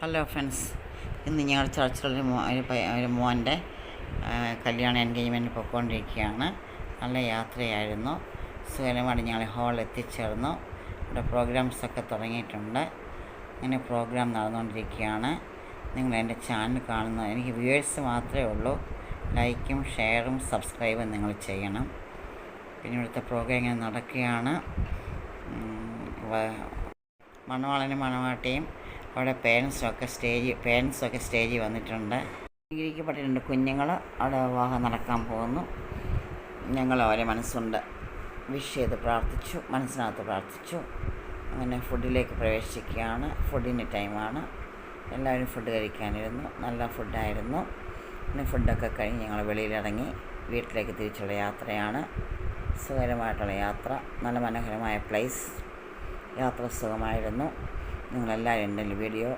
Hello friends, ഇന്ന് ഞങ്ങൾ ചർച്ചിലൊരു മോൻ്റെ കല്യാണ എൻഗേജ്മെൻറ്റ് പോയിക്കൊണ്ടിരിക്കുകയാണ്. നല്ല യാത്രയായിരുന്നു. സുഖകരമായിട്ട് ഞങ്ങൾ ഹാളിൽ എത്തിച്ചേർന്നു. ഇവിടെ പ്രോഗ്രാംസൊക്കെ തുടങ്ങിയിട്ടുണ്ട്. ഇങ്ങനെ പ്രോഗ്രാം നടന്നുകൊണ്ടിരിക്കുകയാണ്. നിങ്ങൾ എൻ്റെ ചാനൽ കാണുന്നത്, എനിക്ക് വ്യൂവേഴ്സ് മാത്രമേ ഉള്ളൂ. ലൈക്കും ഷെയറും സബ്സ്ക്രൈബും നിങ്ങൾ ചെയ്യണം. പിന്നെ ഇവിടുത്തെ പ്രോഗ്രാം ഇങ്ങനെ നടക്കുകയാണ്. മണവാളനും മണവാട്ടിയും അവിടെ പേരൻസൊക്കെ സ്റ്റേജിൽ വന്നിട്ടുണ്ട്. സ്വീകരിക്കപ്പെട്ടിട്ടുണ്ട്. കുഞ്ഞുങ്ങൾ അവിടെ വിവാഹം നടക്കാൻ പോകുന്നു. ഞങ്ങൾ അവരെ മനസ്സുകൊണ്ട് വിഷ് ചെയ്ത് പ്രാർത്ഥിച്ചു, മനസ്സിനകത്ത് പ്രാർത്ഥിച്ചു. അങ്ങനെ ഫുഡിലേക്ക് പ്രവേശിക്കുകയാണ്. ഫുഡിൻ്റെ ടൈമാണ്. എല്ലാവരും ഫുഡ് കഴിക്കാനിരുന്നു. നല്ല ഫുഡായിരുന്നു. പിന്നെ ഫുഡൊക്കെ കഴിഞ്ഞ് ഞങ്ങൾ വെളിയിലിറങ്ങി വീട്ടിലേക്ക് തിരിച്ചുള്ള യാത്രയാണ്. സുഖകരമായിട്ടുള്ള യാത്ര. നല്ല മനോഹരമായ പ്ലേസ്. യാത്ര സുഖമായിരുന്നു. നിങ്ങളെല്ലാവരും എൻ്റെ വീഡിയോ